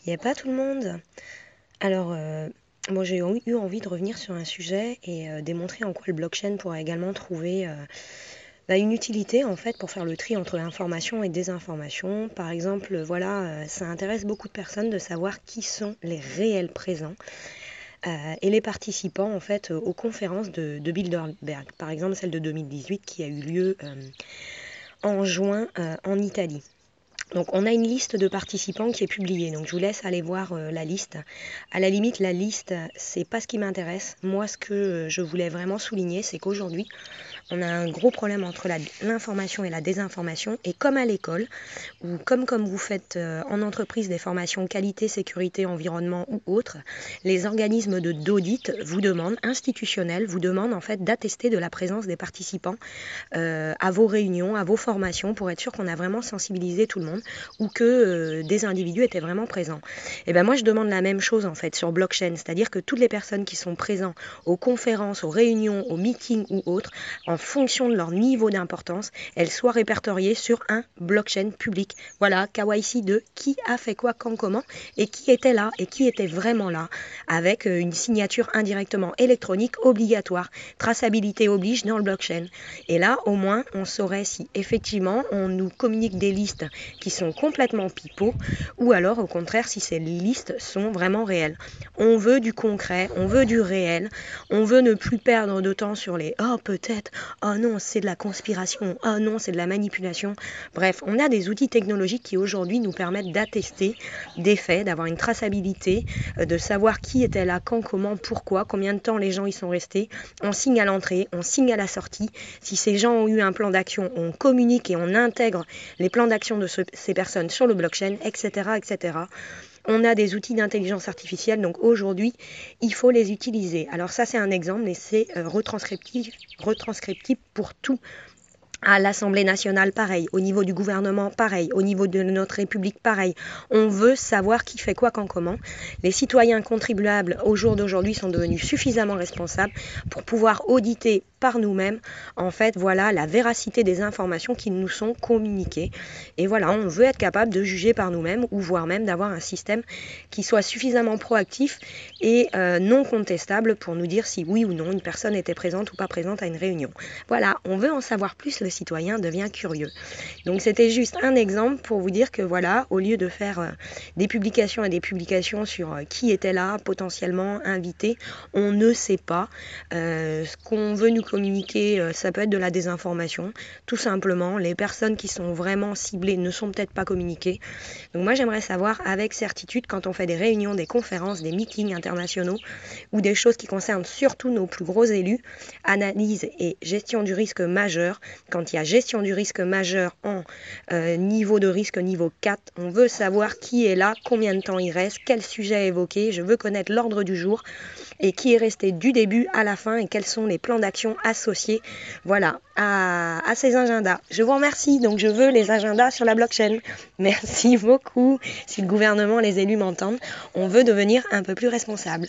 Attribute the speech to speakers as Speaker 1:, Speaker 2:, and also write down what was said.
Speaker 1: Il n'y a pas tout le monde. Alors, moi j'ai eu envie de revenir sur un sujet et démontrer en quoi le blockchain pourrait également trouver une utilité en fait pour faire le tri entre l'information et désinformation. Par exemple, voilà, ça intéresse beaucoup de personnes de savoir qui sont les réels présents et les participants en fait aux conférences de Bilderberg. Par exemple, celle de 2018 qui a eu lieu en juin en Italie. Donc on a une liste de participants qui est publiée, donc je vous laisse aller voir la liste. À la limite, la liste, c'est pas ce qui m'intéresse. Moi, ce que je voulais vraiment souligner, c'est qu'aujourd'hui, on a un gros problème entre l'information et la désinformation. Et comme à l'école, ou comme vous faites en entreprise des formations qualité, sécurité, environnement ou autres, les organismes d'audit vous demandent, institutionnels, vous demandent en fait d'attester de la présence des participants à vos réunions, à vos formations, pour être sûr qu'on a vraiment sensibilisé tout le monde ou que des individus étaient vraiment présents. Et ben moi, je demande la même chose en fait sur blockchain, c'est-à-dire que toutes les personnes qui sont présentes aux conférences, aux réunions, aux meetings ou autres, en fonction de leur niveau d'importance, elles soient répertoriées sur un blockchain public. Voilà, KYC de qui a fait quoi, quand, comment, et qui était là, et qui était vraiment là, avec une signature indirectement électronique obligatoire. Traçabilité oblige dans le blockchain. Et là, au moins, on saurait si effectivement on nous communique des listes qui sont complètement pipeaux, ou alors au contraire si ces listes sont vraiment réelles. On veut du concret, on veut du réel, on veut ne plus perdre de temps sur les « oh peut-être »,« oh non c'est de la conspiration »,« oh non c'est de la manipulation ». Bref, on a des outils technologiques qui aujourd'hui nous permettent d'attester des faits, d'avoir une traçabilité, de savoir qui était là, quand, comment, pourquoi, combien de temps les gens y sont restés. On signe à l'entrée, on signe à la sortie. Si ces gens ont eu un plan d'action, on communique et on intègre les plans d'action de ces personnes sur le blockchain, etc., etc. On a des outils d'intelligence artificielle, donc aujourd'hui, il faut les utiliser. Alors ça, c'est un exemple, mais c'est retranscriptible pour tout. À l'Assemblée nationale, pareil. Au niveau du gouvernement, pareil. Au niveau de notre République, pareil. On veut savoir qui fait quoi, quand, comment. Les citoyens contribuables, au jour d'aujourd'hui, sont devenus suffisamment responsables pour pouvoir auditer par nous-mêmes, en fait, voilà, la véracité des informations qui nous sont communiquées. Et voilà, on veut être capable de juger par nous-mêmes, ou voire même d'avoir un système qui soit suffisamment proactif et non contestable pour nous dire si oui ou non une personne était présente ou pas présente à une réunion. Voilà, on veut en savoir plus, le citoyen devient curieux. Donc c'était juste un exemple pour vous dire que voilà, au lieu de faire des publications et des publications sur qui était là, potentiellement invité, on ne sait pas. Ce qu'on veut nous communiquer, ça peut être de la désinformation. Tout simplement, les personnes qui sont vraiment ciblées ne sont peut-être pas communiquées. Donc moi j'aimerais savoir avec certitude quand on fait des réunions, des conférences, des meetings internationaux ou des choses qui concernent surtout nos plus gros élus, analyse et gestion du risque majeur. Quand il y a gestion du risque majeur en niveau de risque niveau 4, on veut savoir qui est là, combien de temps il reste, quel sujet est évoqué, je veux connaître l'ordre du jour et qui est resté du début à la fin et quels sont les plans d'action associés, voilà, à ces agendas. Je vous remercie, donc je veux les agendas sur la blockchain. Merci beaucoup. Si le gouvernement, les élus m'entendent, on veut devenir un peu plus responsable.